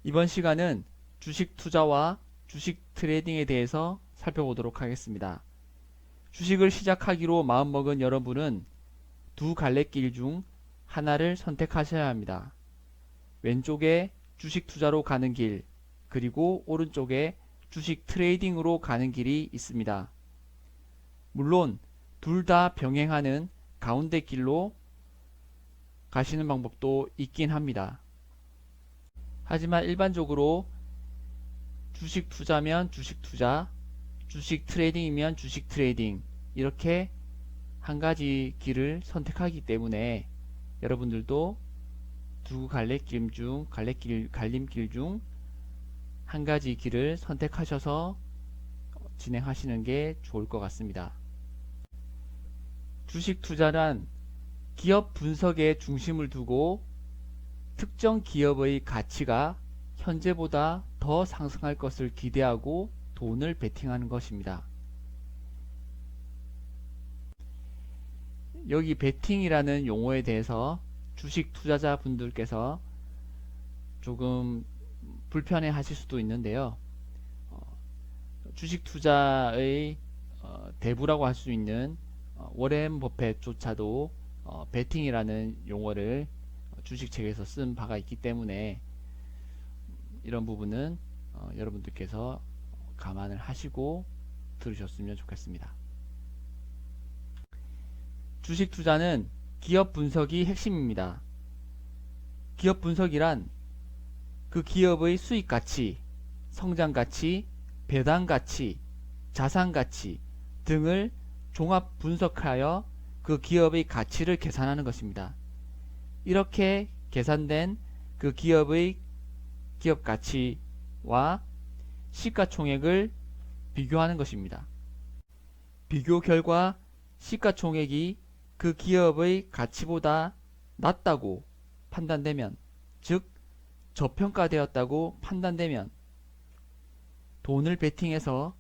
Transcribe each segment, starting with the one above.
이번 시간은 주식 투자와 주식 트레이딩에 대해서 살펴보도록 하겠습니다. 주식을 시작하기로 마음먹은 여러분은 두 갈래길 중 하나를 선택하셔야 합니다. 왼쪽에 주식 투자로 가는 길, 그리고 오른쪽에 주식 트레이딩으로 가는 길이 있습니다. 물론 둘 다 병행하는 가운데 길로 가시는 방법도 있긴 합니다. 하지만 일반적으로 주식 투자면 주식 투자, 주식 트레이딩이면 주식 트레이딩, 이렇게 한 가지 길을 선택하기 때문에 여러분들도 두 갈래길 중 갈림길 중 한 가지 길을 선택하셔서 진행하시는 게 좋을 것 같습니다. 주식 투자란 기업 분석에 중심을 두고 특정 기업의 가치가 현재보다 더 상승할 것을 기대하고 돈을 베팅하는 것입니다. 여기 베팅이라는 용어에 대해서 주식 투자자 분들께서 조금 불편해 하실 수도 있는데요. 주식 투자의 대부라고 할 수 있는 워렌 버핏조차도 베팅이라는 용어를 주식책에서 쓴 바가 있기 때문에 이런 부분은 여러분들께서 감안을 하시고 들으셨으면 좋겠습니다. 주식 투자는 기업 분석이 핵심입니다. 기업 분석이란 그 기업의 수익 가치, 성장 가치, 배당 가치, 자산 가치 등을 종합 분석하여 그 기업의 가치를 계산하는 것입니다. 이렇게 계산된 그 기업의 기업 가치와 시가총액을 비교하는 것입니다. 비교 결과 시가총액이 그 기업의 가치보다 낮다고 판단되면, 즉 저평가되었다고 판단되면 돈을 베팅해서,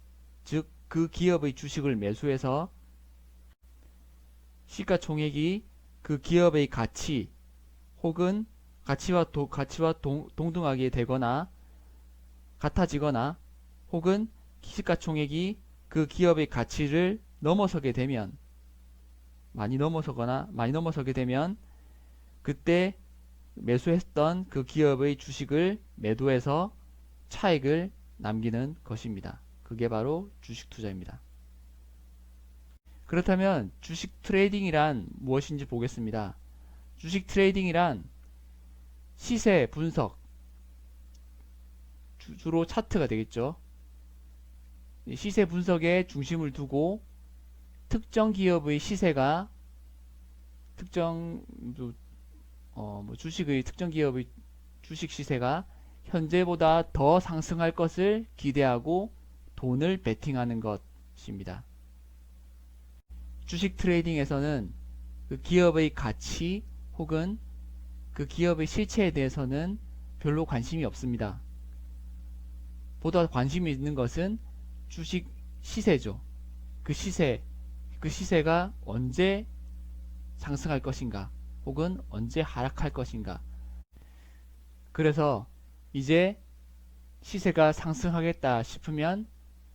즉 그 기업의 주식을 매수해서 시가총액이 그 기업의 가치 혹은 가치와 동등하게 되거나 같아지거나 혹은 시가총액이 그 기업의 가치를 넘어서게 되면, 많이 넘어서게 되면 그때 매수했던 그 기업의 주식을 매도해서 차익을 남기는 것입니다. 그게 바로 주식 투자입니다. 그렇다면 주식 트레이딩이란 무엇인지 보겠습니다. 주식 트레이딩이란 시세 분석, 주로 차트가 되겠죠. 시세 분석에 중심을 두고 특정 기업의 시세가 주식의 특정 기업의 주식 시세가 현재보다 더 상승할 것을 기대하고 돈을 베팅하는 것입니다. 주식 트레이딩에서는 그 기업의 가치 혹은 그 기업의 실체에 대해서는 별로 관심이 없습니다. 보다 관심이 있는 것은 주식 시세죠. 그 시세가 언제 상승할 것인가 혹은 언제 하락할 것인가. 그래서 이제 시세가 상승하겠다 싶으면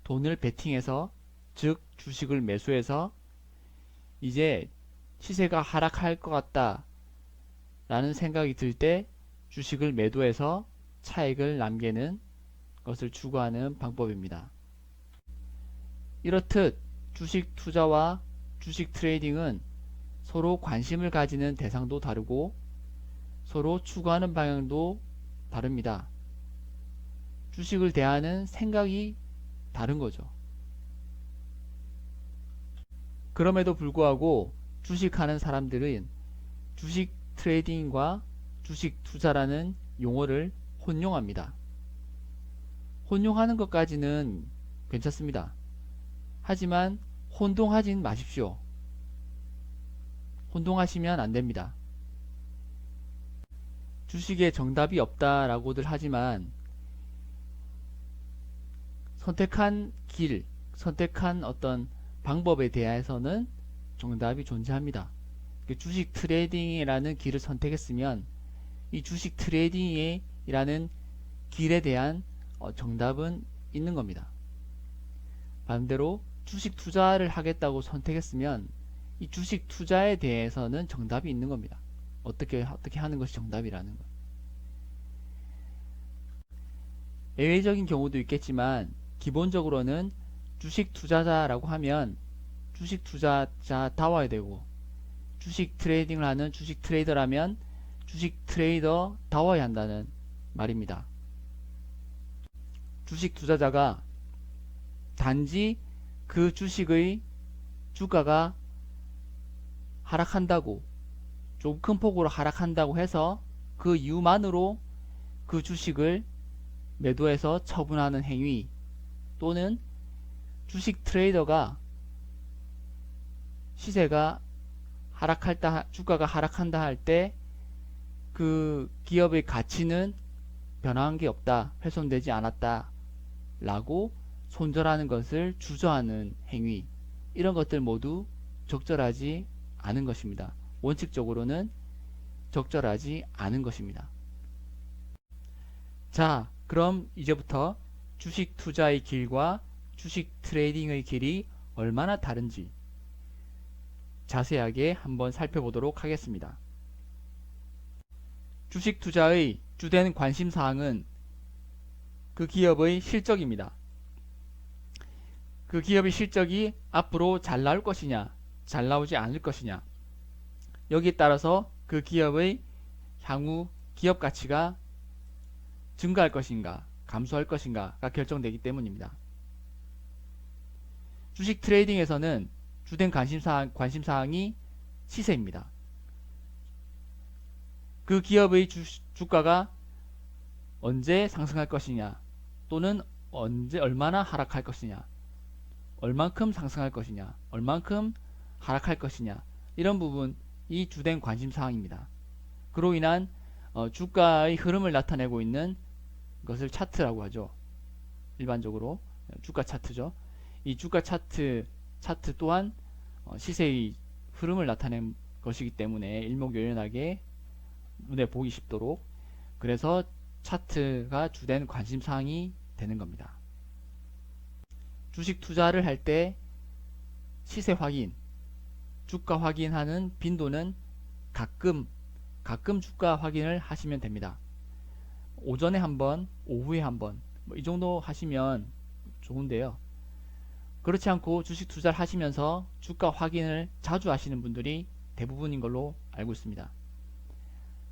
돈을 베팅해서, 즉 주식을 매수해서 이제 시세가 하락할 것 같다 라는 생각이 들 때 주식을 매도해서 차익을 남기는 것을 추구하는 방법입니다. 이렇듯 주식 투자와 주식 트레이딩은 서로 관심을 가지는 대상도 다르고 서로 추구하는 방향도 다릅니다. 주식을 대하는 생각이 다른 거죠. 그럼에도 불구하고 주식하는 사람들은 주식 트레이딩과 주식 투자라는 용어를 혼용합니다. 혼용하는 것까지는 괜찮습니다. 하지만 혼동하진 마십시오. 혼동하시면 안됩니다. 주식에 정답이 없다라고들 하지만 선택한 길, 선택한 어떤 방법에 대해서는 정답이 존재합니다. 주식 트레이딩이라는 길을 선택했으면 이 주식 트레이딩이라는 길에 대한 정답은 있는 겁니다. 반대로 주식 투자를 하겠다고 선택했으면 이 주식 투자에 대해서는 정답이 있는 겁니다. 어떻게 하는 것이 정답이라는 것. 예외적인 경우도 있겠지만 기본적으로는 주식 투자자라고 하면 주식 투자자다워야 되고, 주식 트레이딩을 하는 주식 트레이더라면 주식 트레이더다워야 한다는 말입니다. 주식 투자자가 단지 그 주식의 주가가 하락한다고, 좀 큰 폭으로 하락한다고 해서 그 이유만으로 그 주식을 매도해서 처분하는 행위, 또는 주식 트레이더가 시세가 주가가 하락한다 할 때 그 기업의 가치는 변화한 게 없다, 훼손되지 않았다 라고 손절하는 것을 주저하는 행위, 이런 것들 모두 적절하지 않은 것입니다. 원칙적으로는 적절하지 않은 것입니다. 자, 그럼 이제부터 주식 투자의 길과 주식 트레이딩의 길이 얼마나 다른지 자세하게 한번 살펴보도록 하겠습니다. 주식 투자의 주된 관심사항은 그 기업의 실적입니다. 그 기업의 실적이 앞으로 잘 나올 것이냐, 잘 나오지 않을 것이냐, 여기에 따라서 그 기업의 향후 기업 가치가 증가할 것인가, 감소할 것인가가 결정되기 때문입니다. 주식 트레이딩에서는 주된 관심사항이 시세입니다. 그 기업의 주가가 언제 상승할 것이냐, 또는 얼마나 하락할 것이냐, 얼만큼 상승할 것이냐, 얼만큼 하락할 것이냐, 이런 부분이 주된 관심사항입니다. 그로 인한 주가의 흐름을 나타내고 있는 것을 차트라고 하죠. 일반적으로 주가 차트죠. 이 주가 차트 또한 시세의 흐름을 나타낸 것이기 때문에 일목요연하게 눈에 보기 쉽도록, 그래서 차트가 주된 관심사항이 되는 겁니다. 주식 투자를 할 때 시세 확인, 주가 확인하는 빈도는 가끔 주가 확인을 하시면 됩니다. 오전에 한번, 오후에 한번, 이 정도 하시면 좋은데요. 그렇지 않고 주식 투자를 하시면서 주가 확인을 자주 하시는 분들이 대부분인 걸로 알고 있습니다.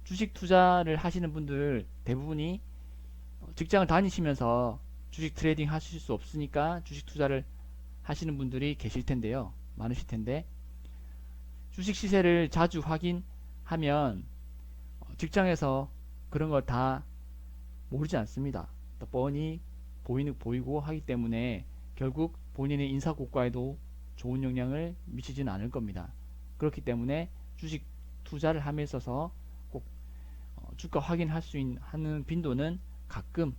주식 투자를 하시는 분들 대부분이 직장을 다니시면서 주식 트레이딩 하실 수 없으니까 주식 투자를 하시는 분들이 계실 텐데요. 많으실 텐데, 주식 시세를 자주 확인하면 직장에서 그런 걸 다 모르지 않습니다. 뻔히 보이고 하기 때문에 결국 본인의 인사고과에도 좋은 영향을 미치지는 않을 겁니다. 그렇기 때문에 주식 투자를 함에 있어서 꼭 주가 확인할 수 하는 빈도는 가끔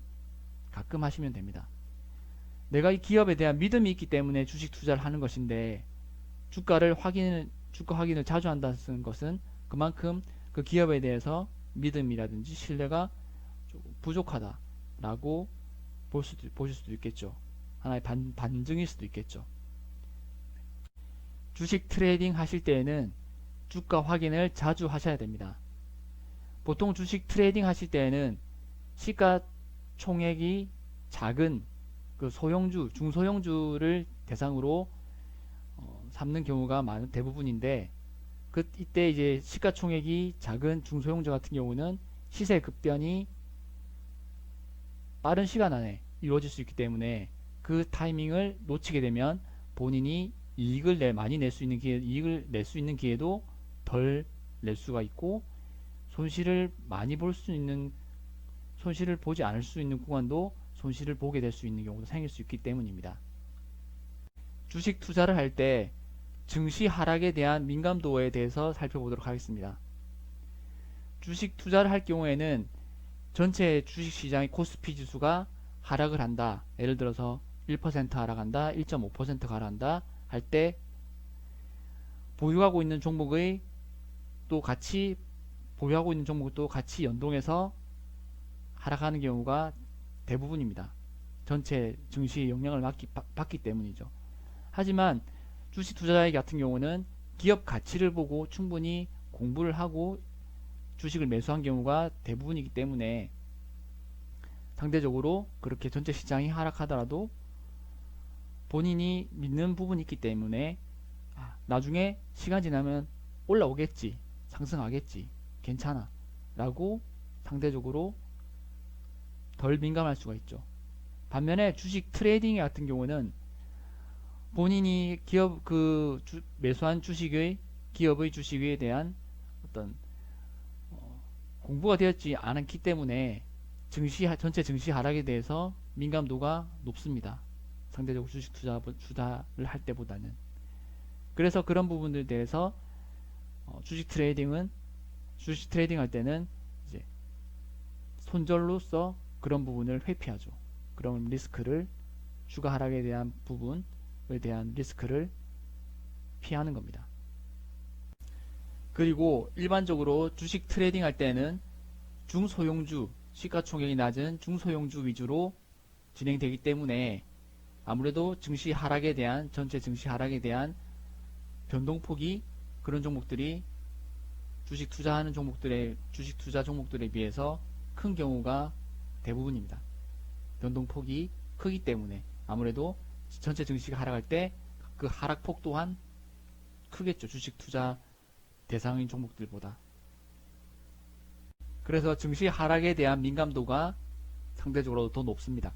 하시면 됩니다. 내가 이 기업에 대한 믿음이 있기 때문에 주식 투자를 하는 것인데, 주가 확인을 자주 한다는 것은 그만큼 그 기업에 대해서 믿음이라든지 신뢰가 조금 부족하다라고 보실 수도 있겠죠. 하나의 반증일 수도 있겠죠. 주식 트레이딩 하실 때에는 주가 확인을 자주 하셔야 됩니다. 보통 주식 트레이딩 하실 때에는 시가총액이 작은 그 중소형주를 대상으로 삼는 경우가 대부분인데, 이때 이제 시가총액이 작은 중소형주 같은 경우는 시세 급변이 빠른 시간 안에 이루어질 수 있기 때문에 그 타이밍을 놓치게 되면 본인이 이익을 많이 낼 수 있는 기회도 덜 낼 수가 있고, 손실을 보지 않을 수 있는 구간도 손실을 보게 될 수 있는 경우도 생길 수 있기 때문입니다. 주식 투자를 할 때 증시 하락에 대한 민감도에 대해서 살펴보도록 하겠습니다. 주식 투자를 할 경우에는 전체 주식시장의 코스피 지수가 하락을 한다, 예를 들어서 1% 하락한다, 1.5% 하락한다 할 때 보유하고 있는 종목도 같이 연동해서 하락하는 경우가 대부분입니다. 전체 증시의 영향을 받기 때문이죠. 하지만 주식 투자자 같은 경우는 기업 가치를 보고 충분히 공부를 하고 주식을 매수한 경우가 대부분이기 때문에 상대적으로 그렇게 전체 시장이 하락하더라도 본인이 믿는 부분이 있기 때문에 나중에 시간 지나면 올라오겠지, 상승하겠지, 괜찮아 라고 상대적으로 덜 민감할 수가 있죠. 반면에 주식 트레이딩 같은 경우는 본인이 매수한 기업의 주식에 대한 어떤 공부가 되었지 않았기 때문에 전체 증시 하락에 대해서 민감도가 높습니다. 상대적으로 주식 투자를 할 때보다는. 그래서 그런 부분들에 대해서 주식 트레이딩 할 때는 이제 손절로서 그런 부분을 회피하죠. 그런 리스크를, 주가 하락에 대한 부분에 대한 리스크를 피하는 겁니다. 그리고 일반적으로 주식 트레이딩 할 때는 중소형주, 시가총액이 낮은 중소형주 위주로 진행되기 때문에 아무래도 전체 증시 하락에 대한 변동폭이 그런 종목들이 주식 투자 종목들에 비해서 큰 경우가 대부분입니다. 변동폭이 크기 때문에 아무래도 전체 증시가 하락할 때 그 하락폭 또한 크겠죠. 주식 투자 대상인 종목들보다. 그래서 증시 하락에 대한 민감도가 상대적으로 더 높습니다.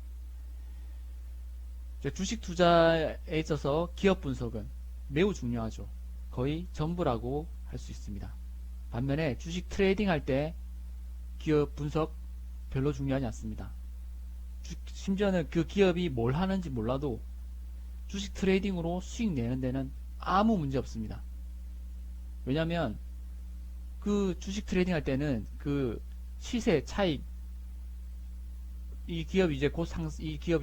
주식 투자에 있어서 기업 분석은 매우 중요하죠. 거의 전부라고 할 수 있습니다. 반면에 주식 트레이딩 할 때 기업 분석 별로 중요하지 않습니다. 심지어는 그 기업이 뭘 하는지 몰라도 주식 트레이딩으로 수익 내는 데는 아무 문제 없습니다. 왜냐면 그 주식 트레이딩 할 때는 그 시세 차익, 이 기업이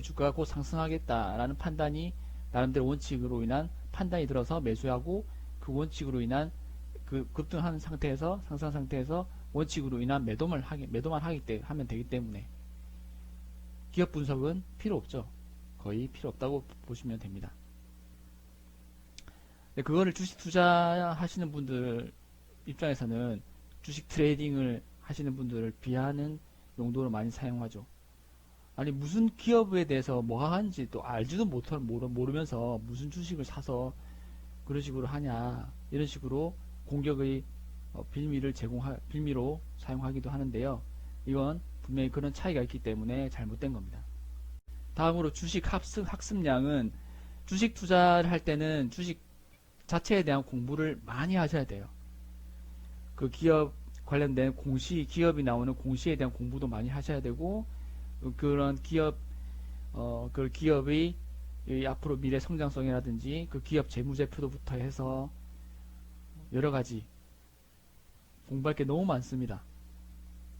주가가 곧 상승하겠다라는 판단이 나름대로 원칙으로 인한 판단이 들어서 매수하고, 그 원칙으로 인한 그 급등한 상태에서, 상승한 상태에서 원칙으로 인한 매도만 하면 되기 때문에 기업 분석은 필요 없죠. 거의 필요 없다고 보시면 됩니다. 그거를 주식 투자하시는 분들 입장에서는 주식 트레이딩을 하시는 분들을 비하하는 용도로 많이 사용하죠. 아니, 무슨 기업에 대해서 뭐 하는지 또 알지도 모르면서 무슨 주식을 사서 그런 식으로 하냐, 이런 식으로 공격의 빌미로 사용하기도 하는데요. 이건 분명히 그런 차이가 있기 때문에 잘못된 겁니다. 다음으로 주식 학습량은, 주식 투자를 할 때는 주식 자체에 대한 공부를 많이 하셔야 돼요. 그 기업 관련된 기업이 나오는 공시에 대한 공부도 많이 하셔야 되고, 그런 그 기업의 앞으로 미래 성장성이라든지 그 기업 재무제표도부터 해서 여러 가지 공부할 게 너무 많습니다.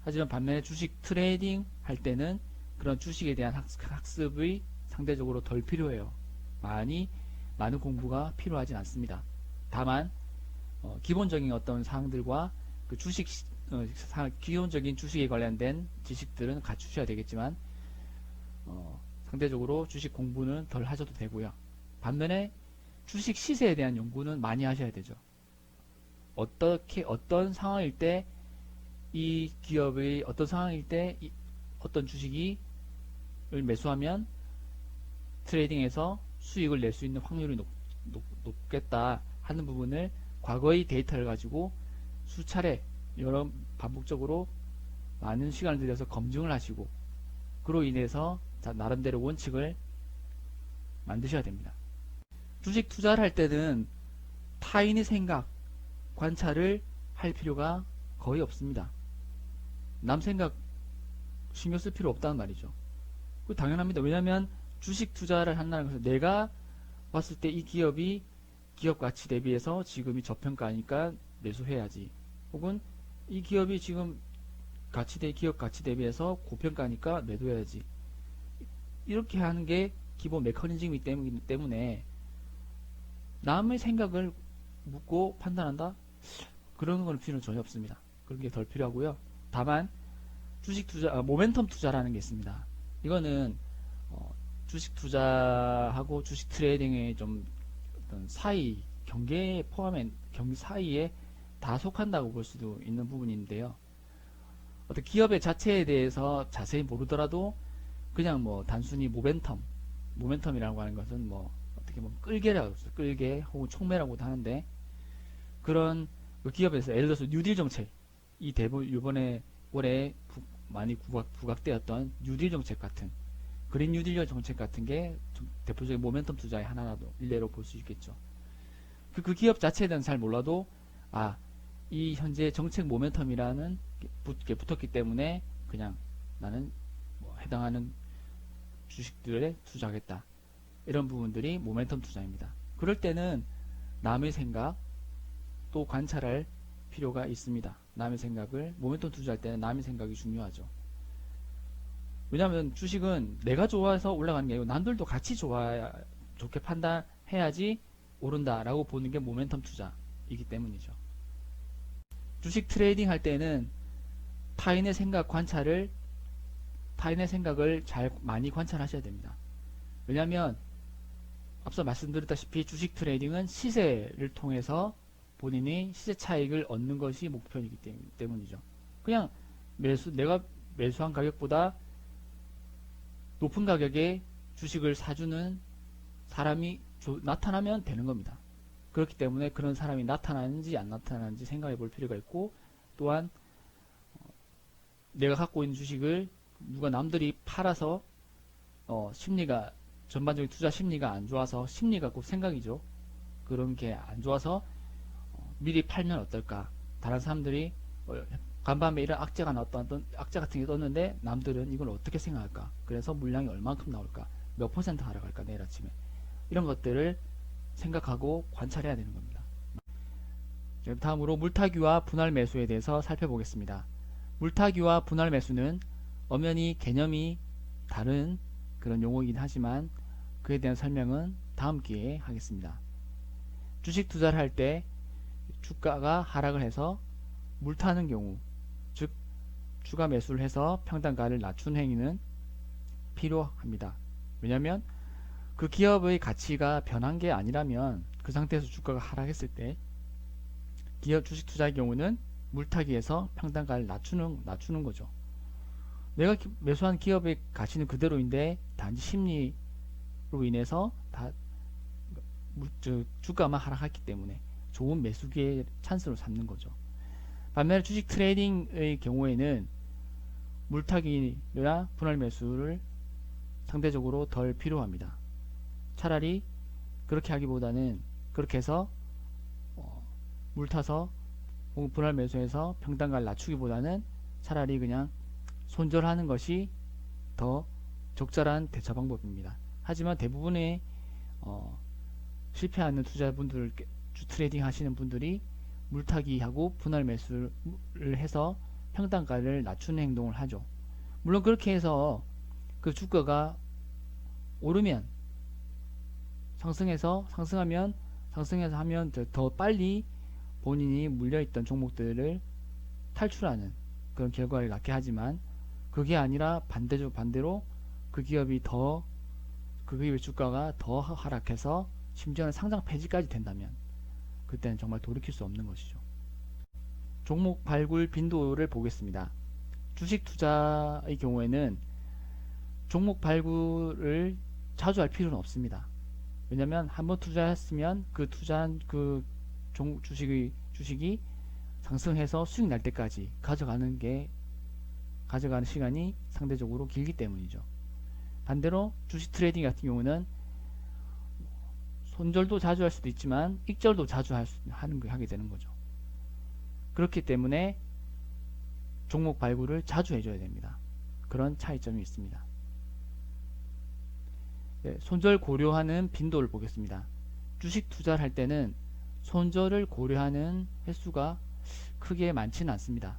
하지만 반면에 주식 트레이딩 할 때는 그런 주식에 대한 학습이 상대적으로 덜 필요해요. 많은 공부가 필요하진 않습니다. 다만 기본적인 어떤 사항들과 그 기본적인 주식에 관련된 지식들은 갖추셔야 되겠지만 상대적으로 주식 공부는 덜 하셔도 되고요. 반면에 주식 시세에 대한 연구는 많이 하셔야 되죠. 어떤 상황일 때 이 기업의 어떤 주식을 매수하면 트레이딩에서 수익을 낼 수 있는 확률이 높겠다 하는 부분을 과거의 데이터를 가지고 수차례 반복적으로 많은 시간을 들여서 검증을 하시고, 그로 인해서 나름대로 원칙을 만드셔야 됩니다. 주식 투자를 할 때는 타인의 생각, 관찰을 할 필요가 거의 없습니다. 남 생각 신경 쓸 필요 없다는 말이죠. 당연합니다. 왜냐하면 주식 투자를 한다는 것은 내가 봤을 때 이 기업 가치 대비해서 지금이 저평가니까 매수해야지, 혹은 이 기업이 지금 기업 가치 대비해서 고평가니까 매도해야지, 이렇게 하는 게 기본 메커니즘이기 때문에 남의 생각을 묻고 판단한다? 그런 건 필요는 전혀 없습니다. 그런 게 덜 필요하고요. 다만 주식 투자, 모멘텀 투자라는 게 있습니다. 이거는 주식 투자하고 주식 트레이딩의 좀 어떤 사이 경계에 포함한 경계 사이에 다 속한다고 볼 수도 있는 부분인데요. 어떤 기업의 자체에 대해서 자세히 모르더라도 그냥 뭐 단순히 모멘텀이라고 하는 것은 뭐 어떻게 보면 끌개라고 해서 끌개 혹은 촉매라고도 하는데 그런 그 기업에서 예를 들어서 뉴딜 정책 이 대부분 이번에 올해 많이 부각되었던 뉴딜 정책 같은 그린 뉴딜 정책 같은 게 대표적인 모멘텀 투자의 하나라도 일례로 볼 수 있겠죠. 그 기업 자체에 대해서는 잘 몰라도 이 현재 정책 모멘텀이라는 게 붙었기 때문에 그냥 나는 뭐 해당하는 주식들에 투자하겠다. 이런 부분들이 모멘텀 투자입니다. 그럴 때는 남의 생각 또 관찰할 필요가 있습니다. 남의 생각을 모멘텀 투자할 때는 남의 생각이 중요하죠. 왜냐하면 주식은 내가 좋아해서 올라가는 게 아니고 남들도 같이 좋게 판단해야지 오른다라고 보는 게 모멘텀 투자이기 때문이죠. 주식 트레이딩 할 때는 타인의 생각을 잘 많이 관찰하셔야 됩니다. 왜냐하면 앞서 말씀드렸다시피 주식 트레이딩은 시세를 통해서 본인이 시세 차익을 얻는 것이 목표이기 때문이죠. 그냥 내가 매수한 가격보다 높은 가격에 주식을 사주는 사람이 나타나면 되는 겁니다. 그렇기 때문에 그런 사람이 나타나는지 안 나타나는지 생각해 볼 필요가 있고 또한 내가 갖고 있는 주식을 누가 남들이 팔아서 심리가 전반적인 투자 심리가 안 좋아서 심리가 꼭 생각이죠. 그런 게 안 좋아서 미리 팔면 어떨까? 다른 사람들이 간밤에 이런 악재가 악재 같은 게 떴는데 남들은 이걸 어떻게 생각할까? 그래서 물량이 얼만큼 나올까? 몇 퍼센트 하락할까? 내일 아침에 이런 것들을 생각하고 관찰해야 되는 겁니다. 다음으로 물타기와 분할 매수에 대해서 살펴보겠습니다. 물타기와 분할 매수는 엄연히 개념이 다른 그런 용어이긴 하지만 그에 대한 설명은 다음 기회에 하겠습니다. 주식 투자를 할 때 주가가 하락을 해서 물타는 경우 즉 추가 매수를 해서 평단가를 낮춘 행위는 필요합니다. 왜냐하면 그 기업의 가치가 변한 게 아니라면 그 상태에서 주가가 하락했을 때 기업 주식 투자의 경우는 물타기에서 평단가를 낮추는 거죠. 내가 매수한 기업의 가치는 그대로인데 단지 심리로 인해서 주가만 하락했기 때문에 좋은 매수 기회의 찬스로 삼는 거죠. 반면에 주식 트레이딩의 경우에는 물타기나 분할 매수를 상대적으로 덜 필요합니다. 차라리 그렇게 하기보다는 그렇게 해서 물타서 분할 매수해서 평단가를 낮추기보다는 차라리 그냥 손절하는 것이 더 적절한 대처 방법입니다. 하지만 대부분의 실패하는 투자분들 트레이딩 하시는 분들이 물타기하고 분할 매수를 해서 평단가를 낮추는 행동을 하죠. 물론 그렇게 해서 그 주가가 오르면 상승하면 하면 더 빨리 본인이 물려있던 종목들을 탈출하는 그런 결과를 낳게 하지만 그게 아니라 반대로 그 기업의 주가가 더 하락해서 심지어는 상장 폐지까지 된다면 그때는 정말 돌이킬 수 없는 것이죠. 종목 발굴 빈도를 보겠습니다. 주식 투자의 경우에는 종목 발굴을 자주 할 필요는 없습니다. 왜냐하면 한번 투자했으면 그 투자한 그 주식이 상승해서 수익 날 때까지 가져가는 시간이 상대적으로 길기 때문이죠. 반대로 주식 트레이딩 같은 경우는 손절도 자주 할 수도 있지만 익절도 자주 하게 되는 거죠. 그렇기 때문에 종목 발굴을 자주 해줘야 됩니다. 그런 차이점이 있습니다. 네, 손절 고려하는 빈도를 보겠습니다. 주식 투자를 할 때는 손절을 고려하는 횟수가 크게 많지는 않습니다.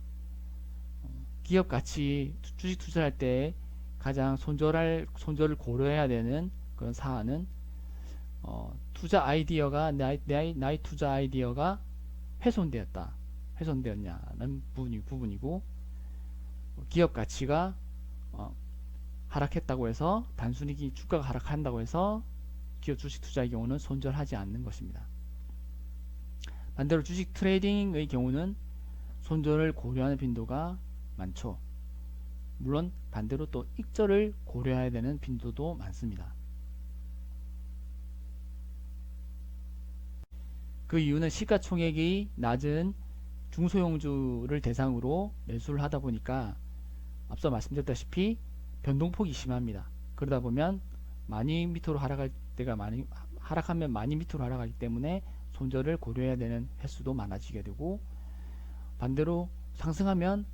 기업 가치 주식 투자할 때 가장 손절을 고려해야 되는 그런 사안은 투자 아이디어가 나의 투자 아이디어가 훼손되었냐는 부분이고 기업 가치가 하락했다고 해서 단순히 주가가 하락한다고 해서 기업 주식 투자의 경우는 손절하지 않는 것입니다. 반대로 주식 트레이딩의 경우는 손절을 고려하는 빈도가 많죠. 물론 반대로 또 익절을 고려해야 되는 빈도도 많습니다. 그 이유는 시가총액이 낮은 중소형주를 대상으로 매수를 하다 보니까 앞서 말씀드렸다시피 변동폭이 심합니다. 그러다 보면 많이 밑으로 하락할 때가 하락하면 많이 밑으로 하락하기 때문에 손절을 고려해야 되는 횟수도 많아지게 되고, 반대로 상승하면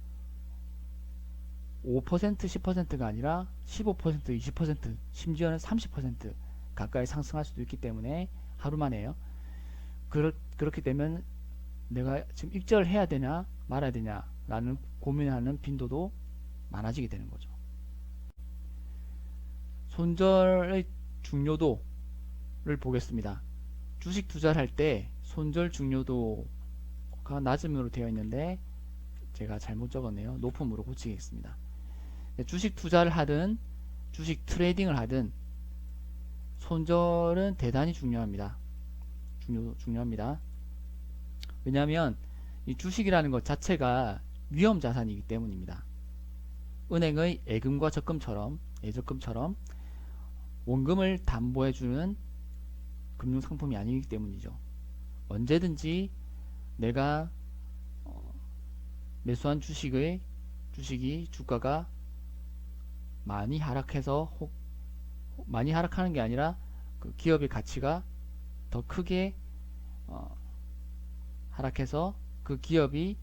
5% 10%가 아니라 15% 20% 심지어는 30% 가까이 상승할 수도 있기 때문에 하루 만에요. 그렇게 되면 내가 지금 익절해야 되냐 말아야 되냐 라는 고민하는 빈도도 많아지게 되는 거죠. 손절의 중요도를 보겠습니다. 주식 투자를 할 때 손절 중요도가 낮음으로 되어 있는데 제가 잘못 적었네요. 높음으로 고치겠습니다. 주식 투자를 하든 주식 트레이딩을 하든 손절은 대단히 중요합니다. 중요합니다. 왜냐하면 이 주식이라는 것 자체가 위험 자산이기 때문입니다. 은행의 예금과 적금처럼 원금을 담보해주는 금융상품이 아니기 때문이죠. 언제든지 내가 매수한 주식이 주가가 많이 하락해서 많이 하락하는 게 아니라 그 기업의 가치가 더 크게 하락해서 그 기업이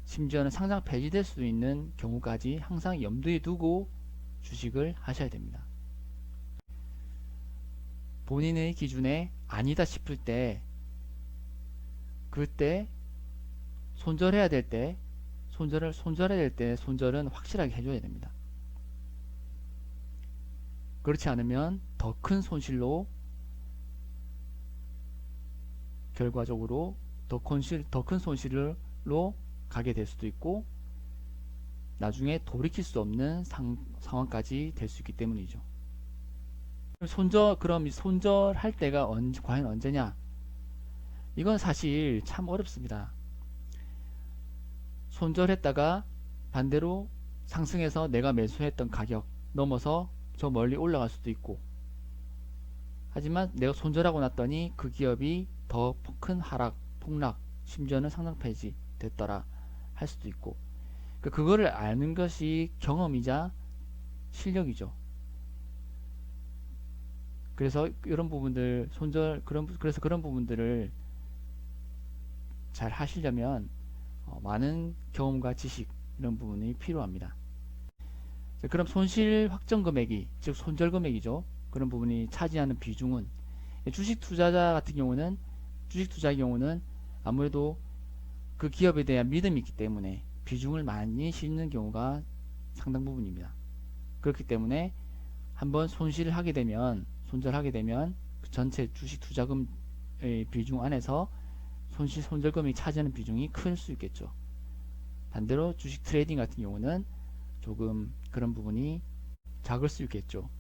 심지어는 상장 폐지될 수 있는 경우까지 항상 염두에 두고 주식을 하셔야 됩니다. 본인의 기준에 아니다 싶을 때, 그때 손절해야 될 때 손절은 확실하게 해줘야 됩니다. 그렇지 않으면 더 큰 손실로 결과적으로 더 큰 손실로 가게 될 수도 있고 나중에 돌이킬 수 없는 상황까지 될 수 있기 때문이죠. 그럼 손절할 때가 과연 언제냐? 이건 사실 참 어렵습니다. 손절했다가 반대로 상승해서 내가 매수했던 가격 넘어서 저 멀리 올라갈 수도 있고, 하지만 내가 손절하고 났더니 그 기업이 더 큰 하락, 폭락, 심지어는 상장 폐지 됐더라 할 수도 있고, 그거를 아는 것이 경험이자 실력이죠. 그래서 이런 부분들 그래서 그런 부분들을 잘 하시려면 많은 경험과 지식 이런 부분이 필요합니다. 그럼 손실 확정 금액이 즉 손절 금액이죠. 그런 부분이 차지하는 비중은 주식 투자의 경우는 아무래도 그 기업에 대한 믿음이 있기 때문에 비중을 많이 싣는 경우가 상당 부분입니다. 그렇기 때문에 한번 손절하게 되면 그 전체 주식 투자금의 비중 안에서 손절금이 차지하는 비중이 클 수 있겠죠. 반대로 주식 트레이딩 같은 경우는 조금 그런 부분이 작을 수 있겠죠.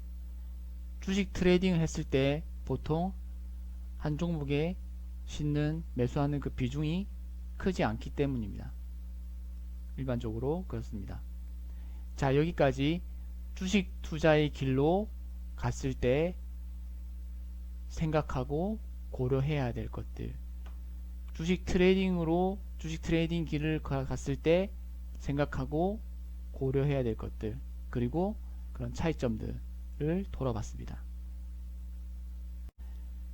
주식 트레이딩을 했을 때 보통 한 종목에 매수하는 그 비중이 크지 않기 때문입니다. 일반적으로 그렇습니다. 자, 여기까지 주식 투자의 길로 갔을 때 생각하고 고려해야 될 것들, 주식 트레이딩 길을 갔을 때 생각하고 고려해야 될 것들, 그리고 그런 차이점들을 돌아봤습니다.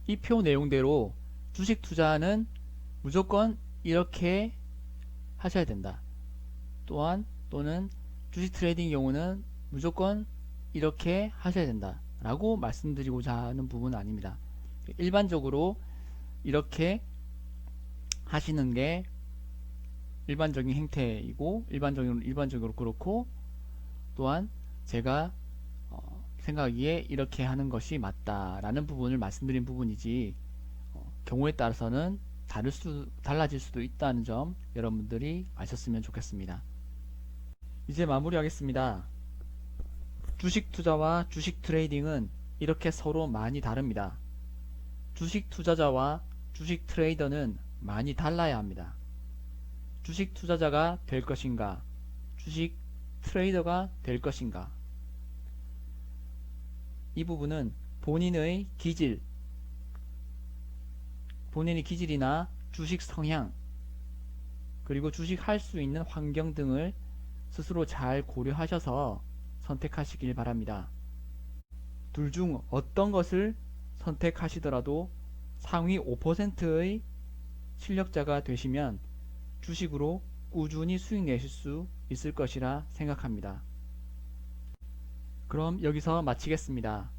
이 표 내용대로 주식 투자는 무조건 이렇게 하셔야 된다. 또는 주식 트레이딩 경우는 무조건 이렇게 하셔야 된다 라고 말씀드리고자 하는 부분은 아닙니다. 일반적으로 이렇게 하시는 게 일반적인 행태이고 일반적으로 그렇고, 또한 제가 생각하기에 이렇게 하는 것이 맞다라는 부분을 말씀드린 부분이지, 경우에 따라서는 달라질 수도 있다는 점 여러분들이 아셨으면 좋겠습니다. 이제 마무리하겠습니다. 주식 투자와 주식 트레이딩은 이렇게 서로 많이 다릅니다. 주식 투자자와 주식 트레이더는 많이 달라야 합니다. 주식 투자자가 될 것인가, 주식 트레이더가 될 것인가. 이 부분은 본인의 기질이나 주식 성향, 그리고 주식 할 수 있는 환경 등을 스스로 잘 고려하셔서 선택하시길 바랍니다. 둘 중 어떤 것을 선택하시더라도 상위 5%의 실력자가 되시면 주식으로 꾸준히 수익 내실 수 있을 것이라 생각합니다. 그럼 여기서 마치겠습니다.